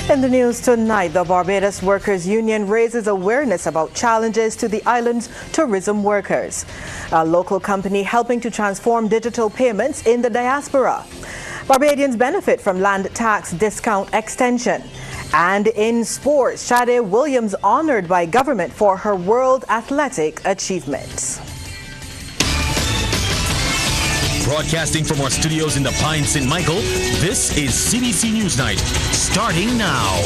In the news tonight, the Barbados Workers Union raises awareness about challenges to the island's tourism workers. A local company helping to transform digital payments in the diaspora. Barbadians benefit from land tax discount extension. And in sports, Shade Williams honored by government for her world athletic achievements. Broadcasting from our studios in the Pine St. Michael, this is CBC NewsNight, starting now.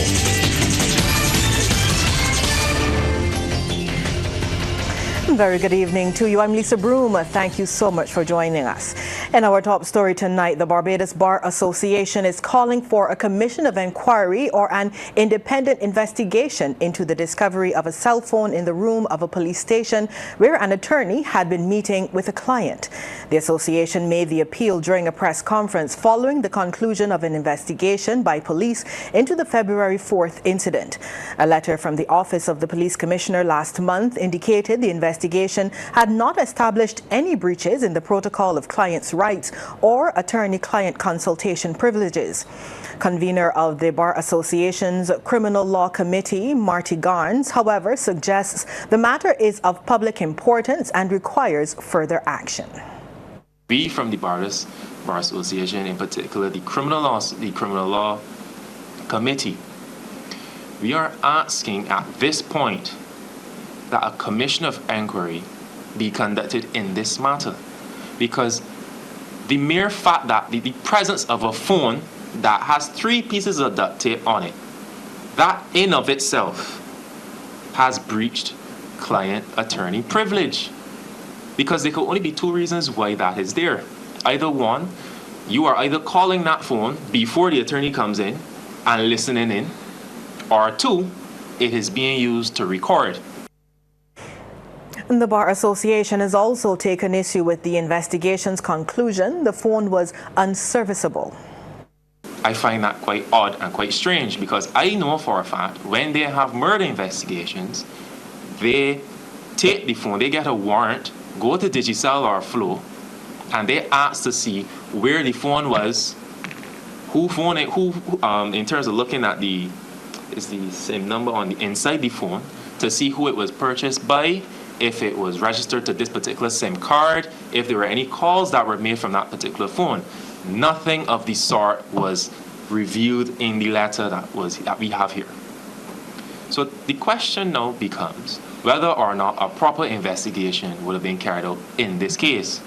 Very good evening to you. I'm Lisa Broom. Thank you so much for joining us. In our top story tonight, the Barbados Bar Association is calling for a commission of inquiry or an independent investigation into the discovery of a cell phone in the room of a police station where an attorney had been meeting with a client. The association made the appeal during a press conference following the conclusion of an investigation by police into the February 4th incident. A letter from the Office of the Police Commissioner last month indicated the investigation had not established any breaches in the protocol of clients' rights or attorney-client consultation privileges. Convener of the Bar Association's Criminal Law Committee, Marty Garnes, however, suggests the matter is of public importance and requires further action. We from the Bar Association, in particular the Criminal Law Committee, we are asking at this point that a commission of inquiry be conducted in this matter, because the mere fact that the presence of a phone that has 3 pieces of duct tape on it, that in of itself has breached client-attorney privilege, because there could only be 2 reasons why that is there. Either one, you are either calling that phone before the attorney comes in and listening in, or 2, it is being used to record. The Bar Association has also taken issue with the investigation's conclusion the phone was unserviceable. I find that quite odd and quite strange, because I know for a fact when they have murder investigations, they take the phone, they get a warrant, go to Digicel or Flow, and they ask to see where the phone was, who phone it, in terms of looking at the same number on the inside the phone, to see who it was purchased by, if it was registered to this particular SIM card, if there were any calls that were made from that particular phone. Nothing of the sort was revealed in the letter that we have here. So the question now becomes whether or not a proper investigation would have been carried out in this case.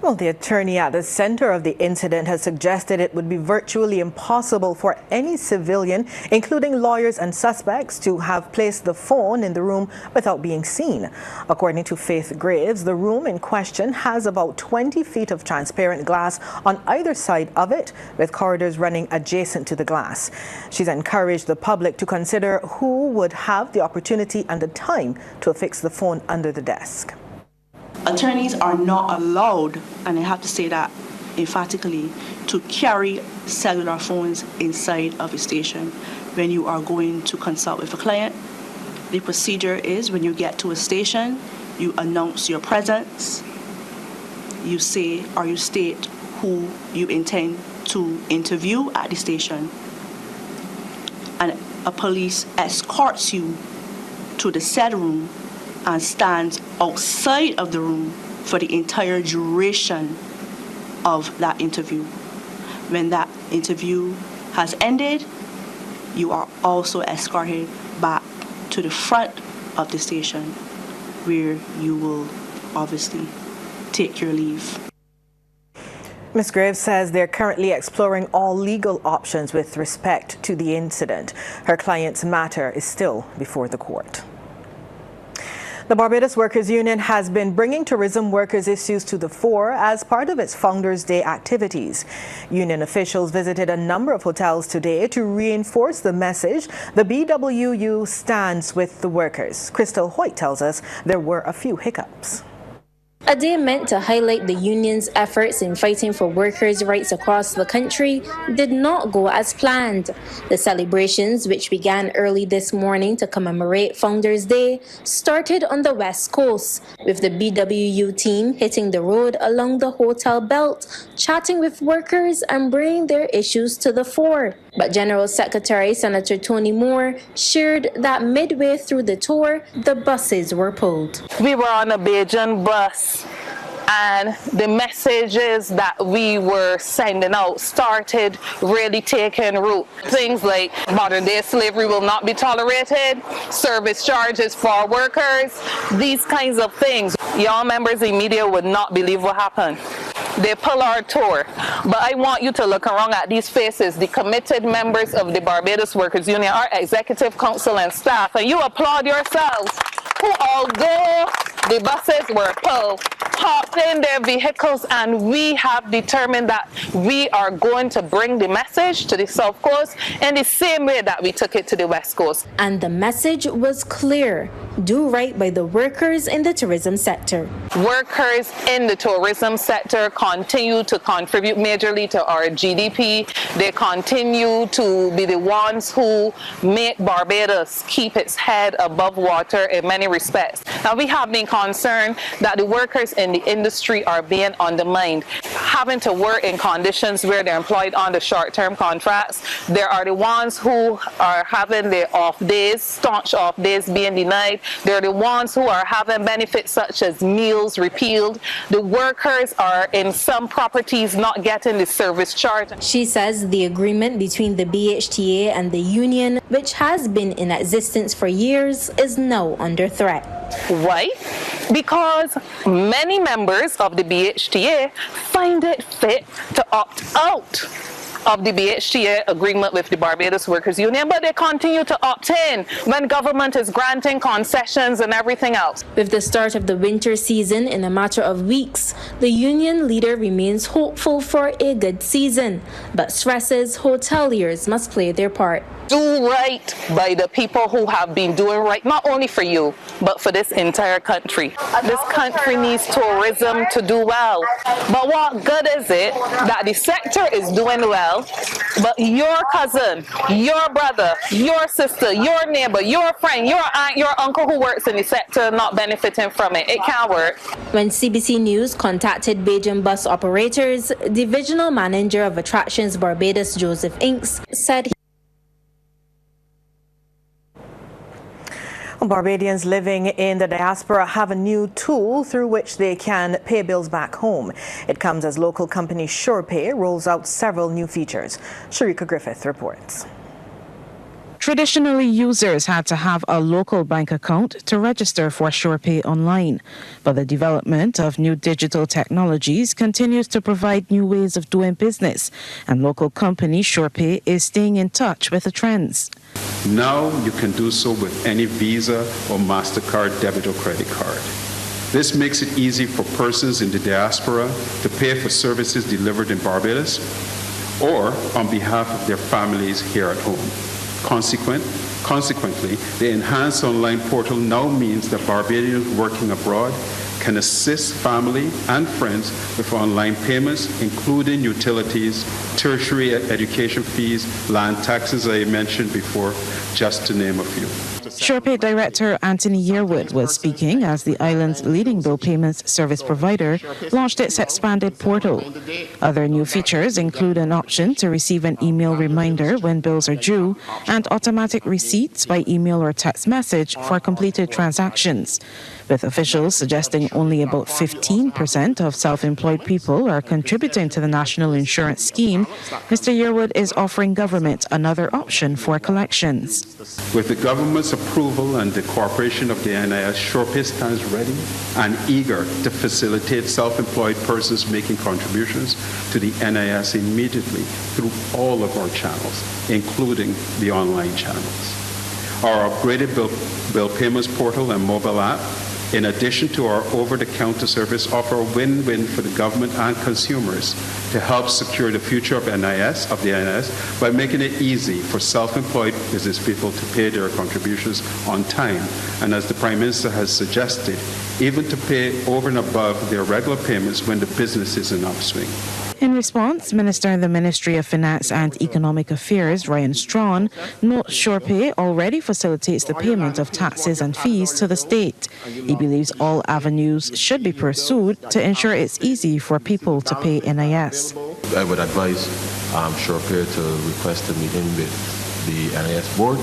Well, the attorney at the center of the incident has suggested it would be virtually impossible for any civilian, including lawyers and suspects, to have placed the phone in the room without being seen. According to Faith Graves, the room in question has about 20 feet of transparent glass on either side of it, with corridors running adjacent to the glass. She's encouraged the public to consider who would have the opportunity and the time to affix the phone under the desk. Attorneys are not allowed, and I have to say that emphatically, to carry cellular phones inside of a station when you are going to consult with a client. The procedure is when you get to a station, you announce your presence, you say or you state who you intend to interview at the station, and a police escorts you to the said room and stands outside of the room for the entire duration of that interview. When that interview has ended, you are also escorted back to the front of the station, where you will obviously take your leave. Ms. Graves says they're currently exploring all legal options with respect to the incident. Her client's matter is still before the court. The Barbados Workers Union has been bringing tourism workers' issues to the fore as part of its Founders' Day activities. Union officials visited a number of hotels today to reinforce the message the BWU stands with the workers. Crystal Hoyt tells us there were a few hiccups. A day meant to highlight the union's efforts in fighting for workers' rights across the country did not go as planned. The celebrations, which began early this morning to commemorate Founders' Day, started on the West Coast, with the BWU team hitting the road along the hotel belt, chatting with workers and bringing their issues to the fore. But General Secretary Senator Tony Moore shared that midway through the tour, the buses were pulled. We were on a Bajan bus, and the messages that we were sending out started really taking root. Things like modern-day slavery will not be tolerated, service charges for workers, these kinds of things. Y'all members in media would not believe what happened. They pull our tour, but I want you to look around at these faces, the committed members of the Barbados Workers Union, our executive council and staff, and you applaud yourselves, who although the buses were pulled, hopped in their vehicles, and we have determined that we are going to bring the message to the South Coast in the same way that we took it to the West Coast. And the message was clear: do right by the workers in the tourism sector. Workers in the tourism sector continue to contribute majorly to our GDP. They continue to be the ones who make Barbados keep its head above water in many respects. Now, we have been concerned that the workers in the industry are being undermined, having to work in conditions where they're employed on the short-term contracts. There are the ones who are having their off days, staunch off days being denied. They're the ones who are having benefits such as meals repealed. The workers are in some properties not getting the service charge. She says the agreement between the BHTA and the union, which has been in existence for years, is now under threat. Why? Because many members of the BHTA find it fit to opt out of the BHTA agreement with the Barbados Workers Union, but they continue to opt in when government is granting concessions and everything else. With the start of the winter season in a matter of weeks, the union leader remains hopeful for a good season, but stresses hoteliers must play their part. Do right by the people who have been doing right, not only for you, but for this entire country. This country needs tourism to do well. But what good is it that the sector is doing well, but your cousin, your brother, your sister, your neighbor, your friend, your aunt, your uncle who works in the sector are not benefiting from it? It can't work. When CBC News contacted Bajan bus operators, Divisional Manager of Attractions Barbados Joseph Inks said Barbadians living in the diaspora have a new tool through which they can pay bills back home. It comes as local company ShPay rolls out several new features. Sharika Griffith reports. Traditionally, users had to have a local bank account to register for ShPay online. But the development of new digital technologies continues to provide new ways of doing business, and local company ShPay is staying in touch with the trends. Now you can do so with any Visa or MasterCard debit or credit card. This makes it easy for persons in the diaspora to pay for services delivered in Barbados or on behalf of their families here at home. Consequently, the enhanced online portal now means that Barbadians working abroad can assist family and friends with online payments, including utilities, tertiary education fees, land taxes, I mentioned before, just to name a few. ShPay Director Anthony Yearwood was speaking as the island's leading bill payments service provider launched its expanded portal. Other new features include an option to receive an email reminder when bills are due and automatic receipts by email or text message for completed transactions. With officials suggesting only about 15% of self-employed people are contributing to the national insurance scheme, Mr. Yearwood is offering government another option for collections. With the government's approval and the cooperation of the NIS, ShPay stands ready and eager to facilitate self-employed persons making contributions to the NIS immediately through all of our channels, including the online channels. Our upgraded bill payments portal and mobile app, in addition to our over-the-counter service, offer a win-win for the government and consumers to help secure the future of the NIS by making it easy for self-employed business people to pay their contributions on time, and as the Prime Minister has suggested, even to pay over and above their regular payments when the business is in upswing. In response, Minister in the Ministry of Finance and Economic Affairs, Ryan Strawn, notes ShPay already facilitates the payment of taxes and fees to the state. He believes all avenues should be pursued to ensure it's easy for people to pay NIS. I would advise ShPay to request a meeting with the NIS board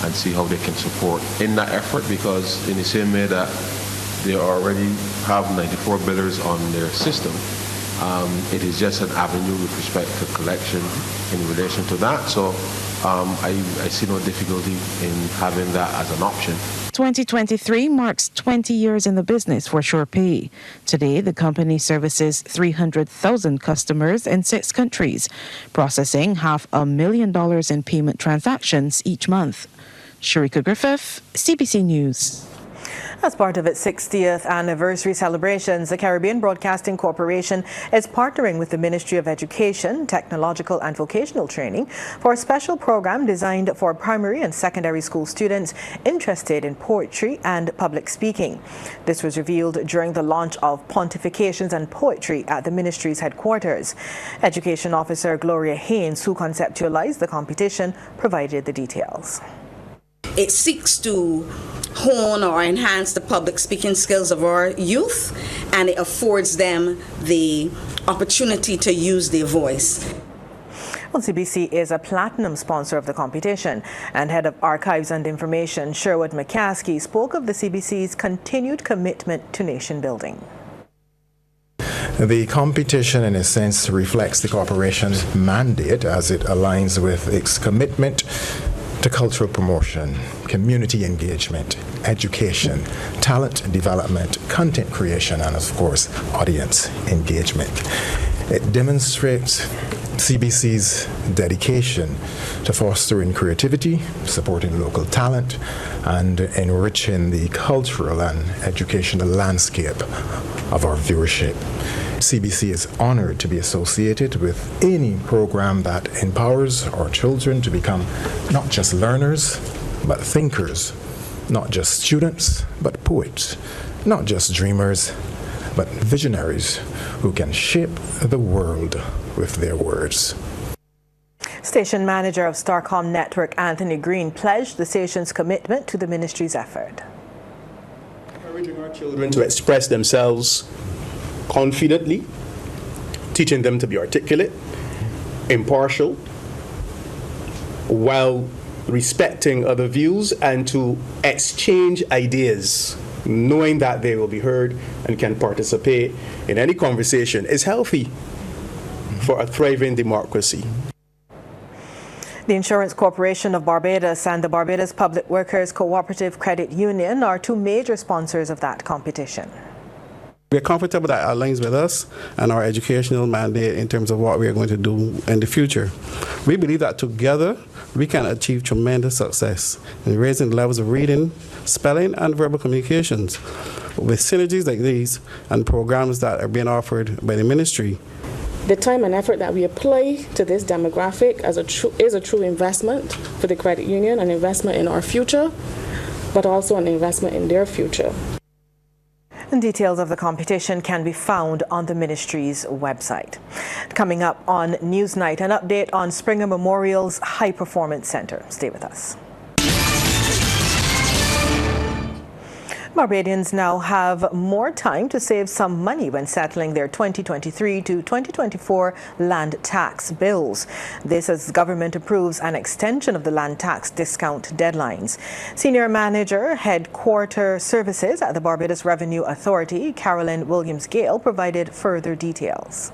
and see how they can support in that effort, because in the same way that they already have 94 billers on their system, it is just an avenue with respect to collection in relation to that. So I see no difficulty in having that as an option. 2023 marks 20 years in the business for ShPay. Today, the company services 300,000 customers in 6 countries, processing $500,000 in payment transactions each month. Sharika Griffith, CBC News. As part of its 60th anniversary celebrations, the Caribbean Broadcasting Corporation is partnering with the Ministry of Education, Technological and Vocational Training for a special program designed for primary and secondary school students interested in poetry and public speaking. This was revealed during the launch of Pontifications and Poetry at the ministry's headquarters. Education Officer Gloria Haynes, who conceptualized the competition, provided the details. It seeks to hone or enhance the public speaking skills of our youth, and it affords them the opportunity to use their voice. Well, CBC is a platinum sponsor of the competition, and Head of Archives and Information Sherwood McCaskey spoke of the CBC's continued commitment to nation building. The competition, in a sense, reflects the corporation's mandate as it aligns with its commitment to cultural promotion, community engagement, education, talent development, content creation, and of course, audience engagement. It demonstrates CBC's dedication to fostering creativity, supporting local talent, and enriching the cultural and educational landscape of our viewership. CBC is honored to be associated with any program that empowers our children to become not just learners, but thinkers, not just students, but poets, not just dreamers, but visionaries who can shape the world with their words. Station manager of Starcom Network, Anthony Green, pledged the station's commitment to the ministry's effort. Encouraging our children to express themselves confidently, teaching them to be articulate, impartial, while respecting other views, and to exchange ideas, knowing that they will be heard and can participate in any conversation, is healthy for a thriving democracy. The Insurance Corporation of Barbados and the Barbados Public Workers Cooperative Credit Union are 2 major sponsors of that competition. We're comfortable that aligns with us and our educational mandate in terms of what we are going to do in the future. We believe that together we can achieve tremendous success in raising levels of reading, spelling, and verbal communications. With synergies like these and programs that are being offered by the ministry, the time and effort that we apply to this demographic is a true investment for the credit union, an investment in our future, but also an investment in their future. And details of the competition can be found on the ministry's website. Coming up on Newsnight, an update on Springer Memorial's High Performance Center. Stay with us. Barbadians now have more time to save some money when settling their 2023 to 2024 land tax bills. This as government approves an extension of the land tax discount deadlines. Senior Manager, Headquarter Services at the Barbados Revenue Authority, Carolyn Williams-Gale, provided further details.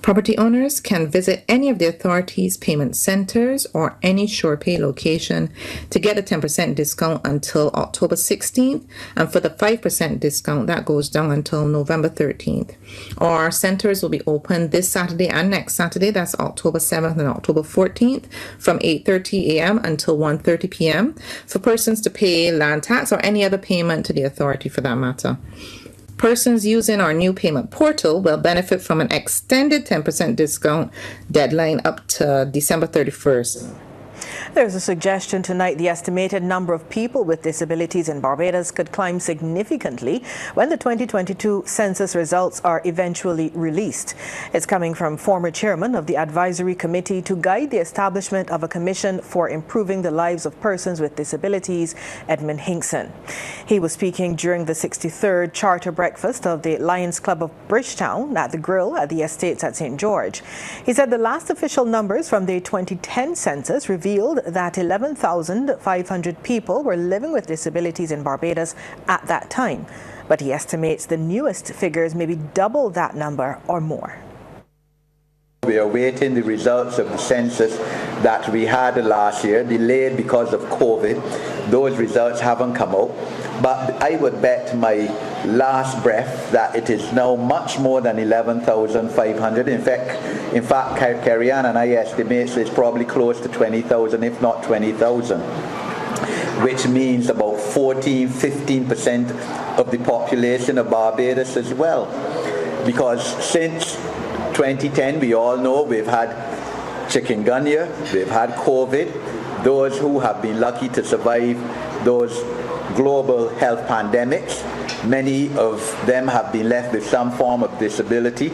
Property owners can visit any of the authority's payment centers or any ShPay location to get a 10% discount until October 16th, and for the 5% discount that goes down until November 13th. Our centers will be open this Saturday and next Saturday, that's October 7th and October 14th, from 8:30 a.m. until 1:30 p.m. for persons to pay land tax or any other payment to the authority for that matter. Persons using our new payment portal will benefit from an extended 10% discount deadline up to December 31st. There's a suggestion tonight the estimated number of people with disabilities in Barbados could climb significantly when the 2022 census results are eventually released. It's coming from former chairman of the advisory committee to guide the establishment of a commission for improving the lives of persons with disabilities, Edmund Hinkson. He was speaking during the 63rd charter breakfast of the Lions Club of Bridgetown at the Grill at the Estates at St. George. He said the last official numbers from the 2010 census revealed that 11,500 people were living with disabilities in Barbados at that time. But he estimates the newest figures may be double that number or more. We are awaiting the results of the census that we had last year, delayed because of COVID. Those results haven't come out. But I would bet my last breath that it is now much more than 11,500. In fact, Carrie Ann and I estimate it's probably close to 20,000, if not 20,000, which means about 15% of the population of Barbados as well. Because since 2010, we all know we've had chikungunya, we've had COVID. Those who have been lucky to survive those global health pandemics, many of them have been left with some form of disability.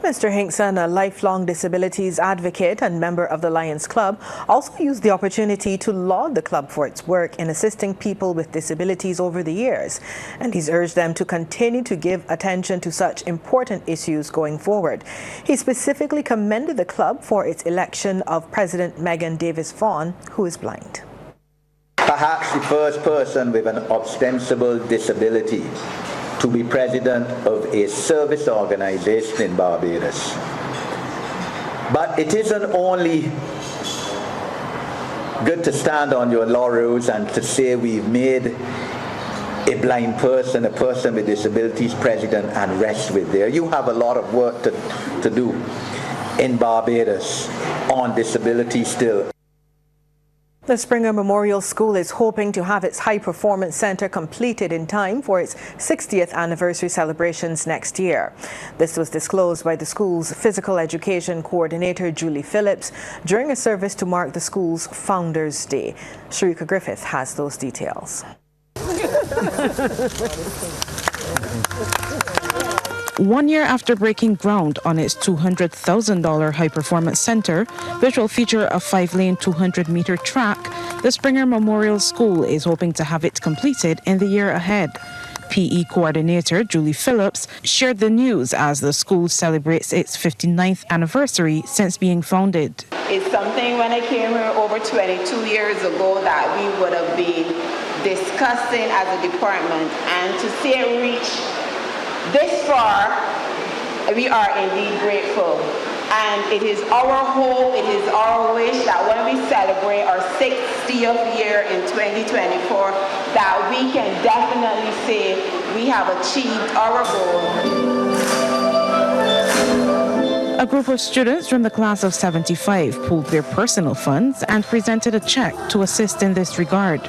Mr. Hinkson, a lifelong disabilities advocate and member of the Lions Club, also used the opportunity to laud the club for its work in assisting people with disabilities over the years. And he's urged them to continue to give attention to such important issues going forward. He specifically commended the club for its election of President Megan Davis Vaughan, who is blind. Perhaps the first person with an ostensible disability to be president of a service organization in Barbados. But it isn't only good to stand on your laurels and to say we've made a blind person, a person with disabilities president, and rest with there. You have a lot of work to do in Barbados on disability still. The Springer Memorial School is hoping to have its High Performance Center completed in time for its 60th anniversary celebrations next year. This was disclosed by the school's physical education coordinator, Julie Phillips, during a service to mark the school's Founders Day. Sharika Griffith has those details. 1 year after breaking ground on its $200,000 high-performance center, which will feature a 5-lane 200-meter track, the Springer Memorial School is hoping to have it completed in the year ahead. PE coordinator Julie Phillips shared the news as the school celebrates its 59th anniversary since being founded. It's something when I came here over 22 years ago that we would have been discussing as a department, and to see it reach this far, we are indeed grateful. And it is our hope, it is our wish that when we celebrate our 60th year in 2024, that we can definitely say we have achieved our goal. A group of students from the class of 75 pooled their personal funds and presented a check to assist in this regard.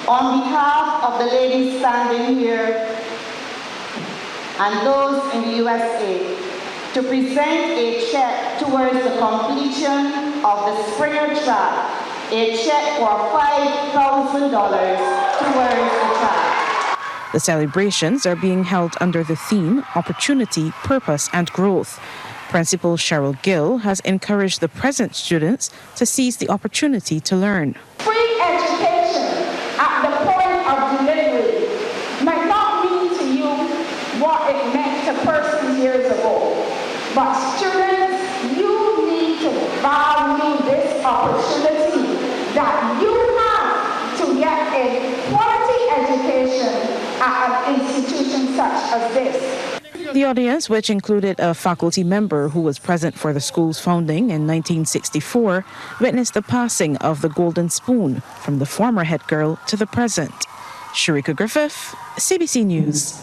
On behalf of the ladies standing here and those in the USA, to present a check towards the completion of the Springer track, a check for $5,000 towards the track. The celebrations are being held under the theme Opportunity, Purpose and Growth. Principal Cheryl Gill has encouraged the present students to seize the opportunity to learn. Free education at the point of delivery might not mean to you what it meant to persons years ago. But students, you need to value this opportunity that you have to get a quality education at an institution such as this. The audience, which included a faculty member who was present for the school's founding in 1964, witnessed the passing of the golden spoon from the former head girl to the present. Sharika Griffith, CBC News.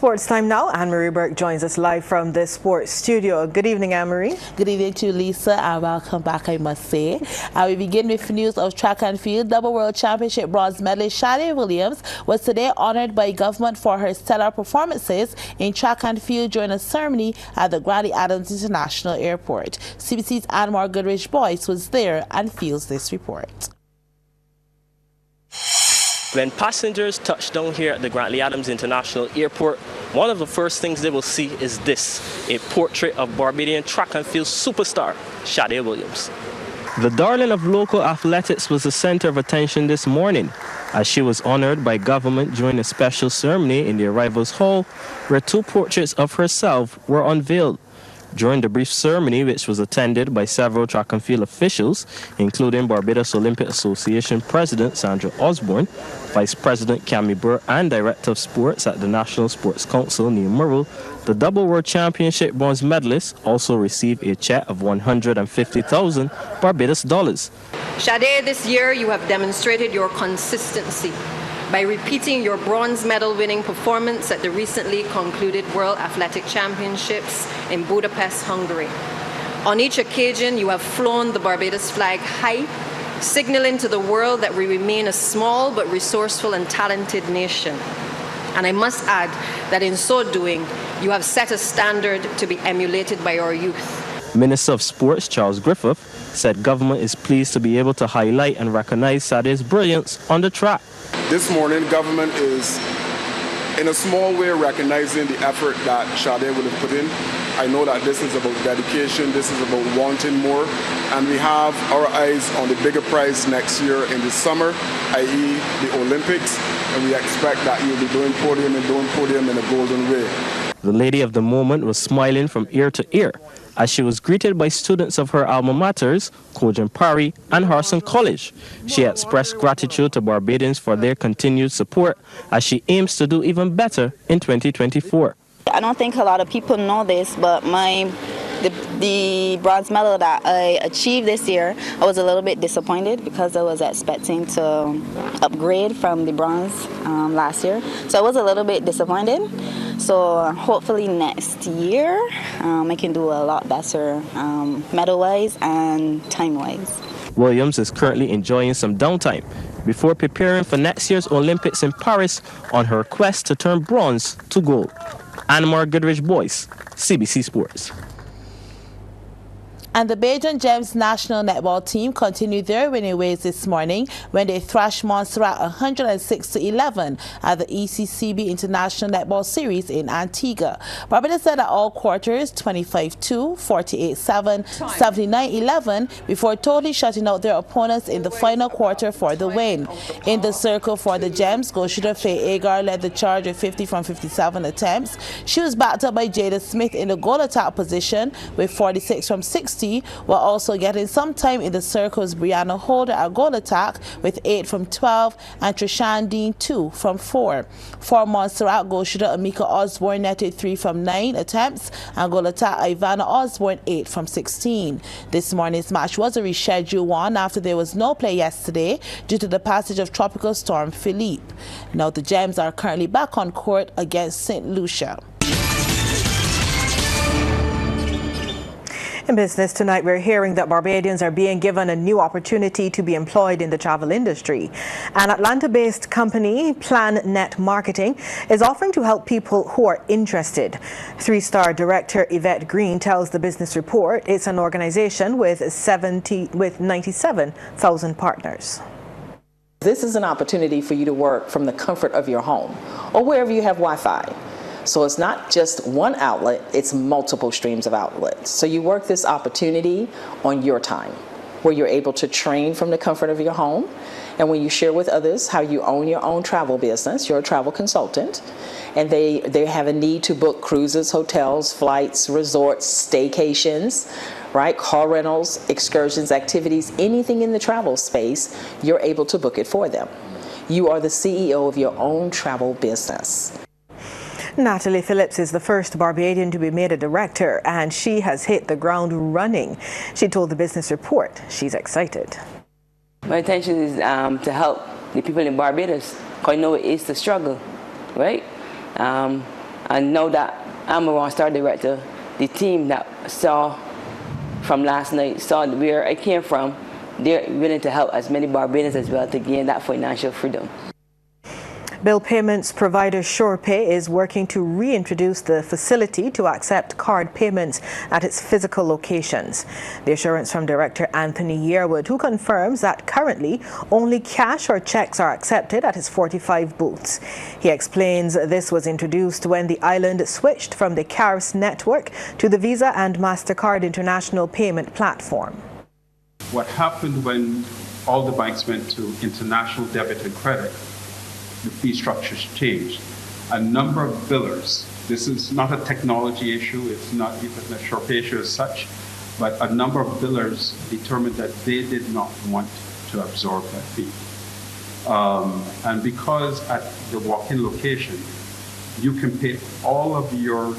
Sports time now. Anne-Marie Burke joins us live from the sports studio. Good evening, Anne-Marie. Good evening to you, Lisa, and welcome back, I must say. We begin with news of track and field. Double World Championship bronze medalist ShPay Williams was today honored by government for her stellar performances in track and field during a ceremony at the Grantley Adams International Airport. CBC's Anne Goodrich Boyce was there and feels this report. When passengers touch down here at the Grantley Adams International Airport, one of the first things they will see is this, a portrait of Barbadian track and field superstar, ShPay Williams. The darling of local athletics was the center of attention this morning, as she was honored by government during a special ceremony in the arrivals hall, where two portraits of herself were unveiled. During the brief ceremony, which was attended by several track and field officials, including Barbados Olympic Association President Sandra Osborne, Vice President Cammy Burr, and Director of Sports at the National Sports Council, Neil Murrell, the Double World Championship bronze medalist also received a check of 150,000 Barbados dollars. ShPay, this year you have demonstrated your consistency by repeating your bronze medal winning performance at the recently concluded World Athletic Championships in Budapest, Hungary. On each occasion, you have flown the Barbados flag high, signaling to the world that we remain a small but resourceful and talented nation. And I must add that in so doing, you have set a standard to be emulated by our youth. Minister of Sports Charles Griffith said government is pleased to be able to highlight and recognize ShPay's brilliance on the track. This morning, government is, in a small way, recognizing the effort that ShPay would have put in. I know that this is about dedication, this is about wanting more, and we have our eyes on the bigger prize next year in the summer, i.e. the Olympics, and we expect that you'll be doing podium in a golden way. The lady of the moment was smiling from ear to ear as she was greeted by students of her alma maters, Cojan Parry and Harrison College. She expressed gratitude to Barbadians for their continued support as she aims to do even better in 2024. I don't think a lot of people know this, but the bronze medal that I achieved this year, I was a little bit disappointed because I was expecting to upgrade from the bronze last year. So I was a little bit disappointed. So hopefully next year I can do a lot better medal-wise and time-wise. Williams is currently enjoying some downtime before preparing for next year's Olympics in Paris on her quest to turn bronze to gold. Anne-Marie Goodrich Boyce, CBC Sports. And the Bajan Gems national netball team continued their winning ways this morning when they thrashed Montserrat 106-11 at the ECCB International Netball Series in Antigua. Barbados led at all quarters 25-2, 48-7, 79-11 before totally shutting out their opponents in the final quarter for the win. In the circle for the Gems, goal shooter Faye Agar led the charge with 50 from 57 attempts. She was backed up by Jada Smith in the goal attack position with 46 from 60. While also getting some time in the circles, Brianna Holder at goal attack with 8 from 12 and Trishan Dean 2 from 4. For Montserrat, goal shooter Amika Osborne netted 3 from 9 attempts and goal attack Ivana Osborne 8 from 16. This morning's match was a rescheduled one after there was no play yesterday due to the passage of Tropical Storm Philippe. Now the Gems are currently back on court against St. Lucia. In business tonight, we're hearing that Barbadians are being given a new opportunity to be employed in the travel industry. An Atlanta-based company, PlanNet Marketing, is offering to help people who are interested. Three-star director Yvette Green tells the Business Report it's an organization with 97,000 partners. This is an opportunity for you to work from the comfort of your home or wherever you have Wi-Fi. So it's not just one outlet, it's multiple streams of outlets. So you work this opportunity on your time, where you're able to train from the comfort of your home. And when you share with others how you own your own travel business, you're a travel consultant, and they have a need to book cruises, hotels, flights, resorts, staycations, right? Car rentals, excursions, activities, anything in the travel space, you're able to book it for them. You are the CEO of your own travel business. Natalie Phillips is the first Barbadian to be made a director, and she has hit the ground running. She told the Business Report she's excited. My intention is to help the people in Barbados, because I know it is the struggle, right? And now that I'm a Star director, the team that saw from last night, saw where I came from, they're willing to help as many Barbadians as well to gain that financial freedom. Bill payments provider ShPay is working to reintroduce the facility to accept card payments at its physical locations. The assurance from Director Anthony Yearwood, who confirms that currently only cash or checks are accepted at its 45 booths. He explains this was introduced when the island switched from the CARS network to the Visa and MasterCard international payment platform. What happened when all the banks went to international debit and credit, the fee structures changed. A number of billers, this is not a technology issue, it's not even a ShPay issue as such, but a number of billers determined that they did not want to absorb that fee. And because at the walk-in location, you can pay all of your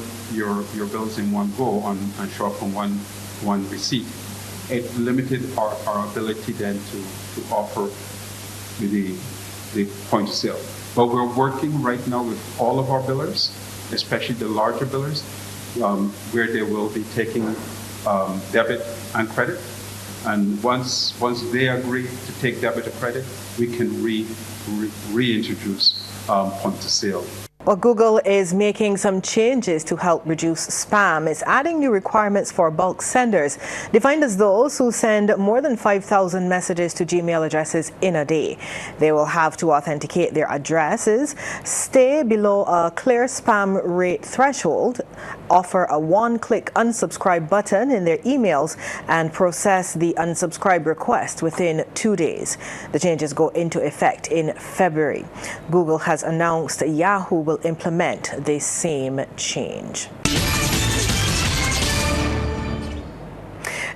bills in one go and show up on one receipt, it limited our ability then to offer the point of sale. But we're working right now with all of our billers, especially the larger billers, where they will be taking debit and credit. And once they agree to take debit or credit, we can reintroduce point of sale. Well, Google is making some changes to help reduce spam. It's adding new requirements for bulk senders, defined as those who send more than 5,000 messages to Gmail addresses in a day. They will have to authenticate their addresses, stay below a clear spam rate threshold, offer a one-click unsubscribe button in their emails, and process the unsubscribe request within 2 days. The changes go into effect in February. Google has announced Yahoo will implement the same change.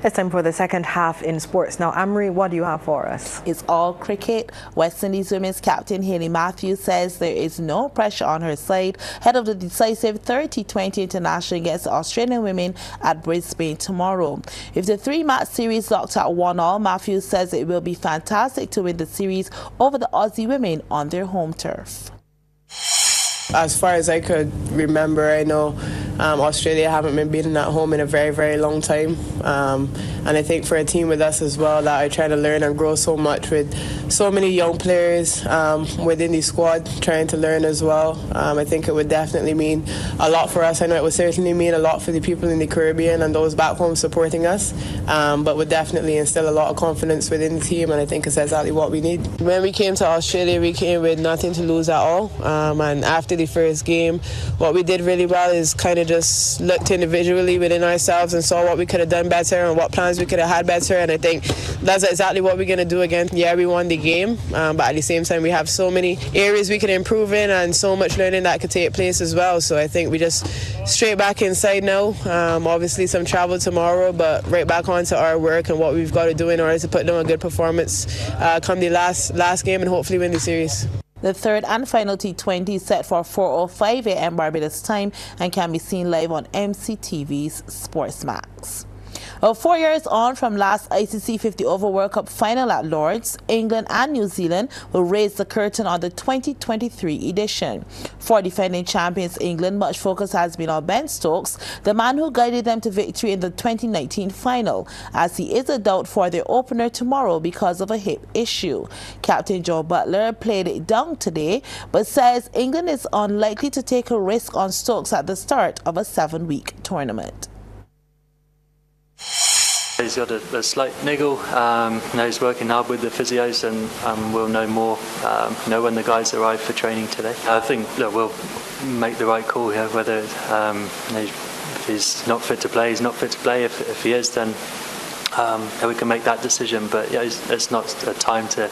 It's time for the second half in sports. Now, Amri, what do you have for us? It's all cricket. West Indies women's captain Hayley Matthews says there is no pressure on her side ahead of the decisive 30-20 international against the Australian women at Brisbane tomorrow. If the three-match series locked at 1-1, Matthews says it will be fantastic to win the series over the Aussie women on their home turf. As far as I could remember, I know Australia haven't been beaten at home in a very, very long time. And I think for a team with us as well, that I try to learn and grow so much with so many young players within the squad, trying to learn as well. I think it would definitely mean a lot for us. I know it would certainly mean a lot for the people in the Caribbean and those back home supporting us, but would definitely instill a lot of confidence within the team, and I think it's exactly what we need. When we came to Australia, we came with nothing to lose at all, and after the first game, what we did really well is kind of just looked individually within ourselves and saw what we could have done better and what plans we could have had better, and I think that's exactly what we're going to do again. Yeah, we won the game, but at the same time we have so many areas we can improve in and so much learning that could take place as well, so I think we just straight back inside now. Obviously some travel tomorrow, but right back onto our work and what we've got to do in order to put down a good performance come the last game and hopefully win the series. The third and final T20 is set for 4:05 a.m. Barbados time and can be seen live on MCTV's Sportsmax. 4 years on from last ICC 50 over World Cup final at Lord's, England and New Zealand will raise the curtain on the 2023 edition. For defending champions England, much focus has been on Ben Stokes, the man who guided them to victory in the 2019 final, as he is a doubt for their opener tomorrow because of a hip issue. Captain Joe Butler played it down today, but says England is unlikely to take a risk on Stokes at the start of a 7-week tournament. He's got a slight niggle. Now he's working hard with the physios, and we'll know more when the guys arrive for training today. I think that we'll make the right call here. Whether if he's not fit to play, he's not fit to play. If he is, then we can make that decision. But yeah, it's not a time to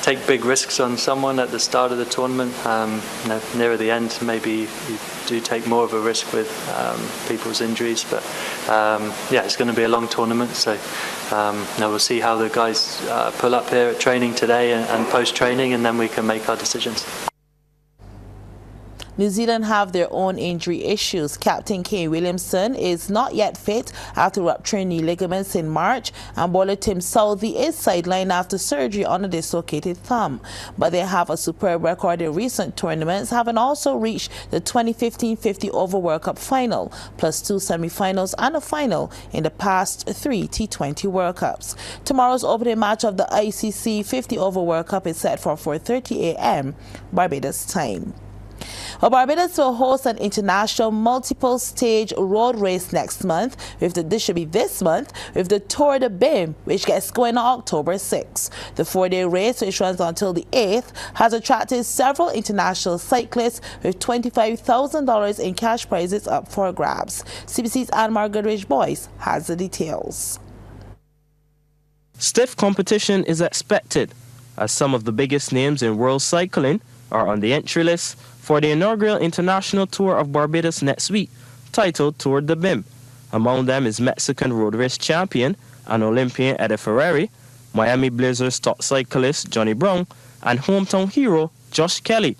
take big risks on someone at the start of the tournament. Nearer the end, maybe you do take more of a risk with people's injuries. But yeah, it's going to be a long tournament, so we'll see how the guys pull up here at training today and post-training, and then we can make our decisions. New Zealand have their own injury issues. Captain Kane Williamson is not yet fit after rupturing knee ligaments in March, and bowler Tim Southee is sidelined after surgery on a dislocated thumb. But they have a superb record in recent tournaments, having also reached the 2015 50 Over World Cup final, plus 2 semi-finals and a final in the past 3 T20 World Cups. Tomorrow's opening match of the ICC 50 Over World Cup is set for 4:30 a.m. Barbados time. Barbados will host an international multiple-stage road race next month, this should be this month, with the Tour de Bim, which gets going on October 6th. The 4-day race, which runs until the 8th, has attracted several international cyclists with $25,000 in cash prizes up for grabs. CBC's Anne Goodrich Boyce has the details. Stiff competition is expected, as some of the biggest names in world cycling are on the entry list for the inaugural International Tour of Barbados next week, titled Tour de Bim. Among them is Mexican road race champion and Olympian Eddie Ferrari, Miami Blazers top cyclist Johnny Brown, and hometown hero Josh Kelly.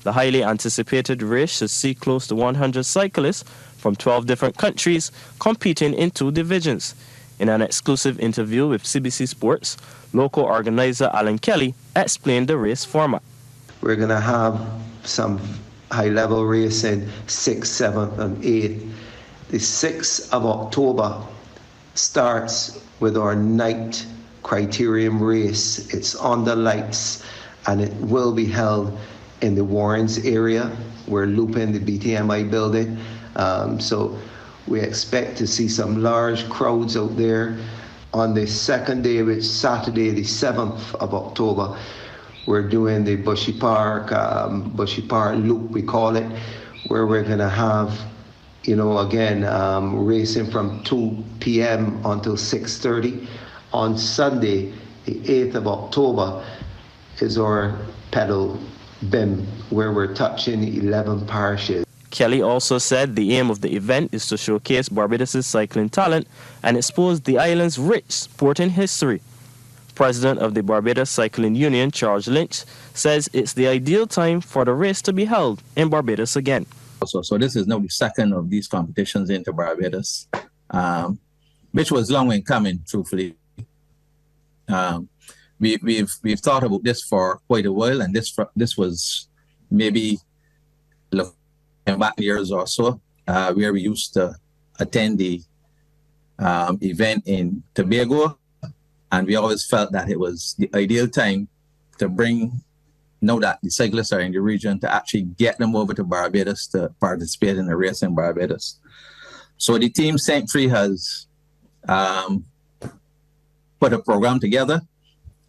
The highly anticipated race should see close to 100 cyclists from 12 different countries competing in 2 divisions. In an exclusive interview with CBC Sports, local organizer Alan Kelly explained the race format. We're going to have some high-level racing 6th, 7th, and 8th. The 6th of October starts with our night criterium race. It's on the lights, and it will be held in the Warrens area. We're looping the BTMI building. So we expect to see some large crowds out there. On the second day, which is Saturday, the 7th of October, we're doing the Bushy Park loop, we call it, where we're going to have, again, racing from 2 p.m. until 6:30. On Sunday, the 8th of October, is our pedal BIM, where we're touching 11 parishes. Kelly also said the aim of the event is to showcase Barbados' cycling talent and expose the island's rich sporting history. President of the Barbados Cycling Union, Charles Lynch, says it's the ideal time for the race to be held in Barbados again. So this is now the second of these competitions into Barbados, which was long in coming, truthfully. We've thought about this for quite a while, and this was maybe looking back years or so, where we used to attend the event in Tobago. And we always felt that it was the ideal time to bring, now that the cyclists are in the region, to actually get them over to Barbados to participate in the race in Barbados. So the team St. Free has put a program together.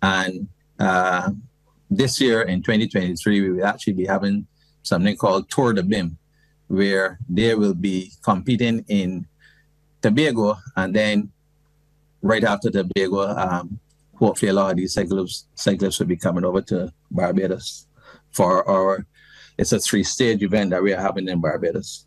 And this year in 2023, we will actually be having something called Tour de Bim, where they will be competing in Tobago, and then right after Tobago, hopefully a lot of these cyclists will be coming over to Barbados for it's a 3-stage event that we are having in Barbados.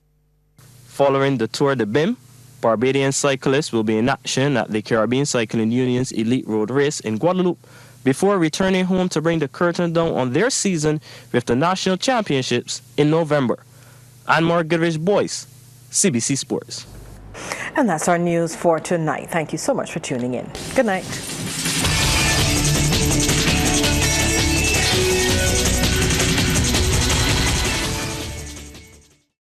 Following the Tour de Bim, Barbadian cyclists will be in action at the Caribbean Cycling Union's Elite Road Race in Guadeloupe before returning home to bring the curtain down on their season with the National Championships in November. Anne Goodrich Boyce, CBC Sports. And that's our news for tonight. Thank you so much for tuning in. Good night.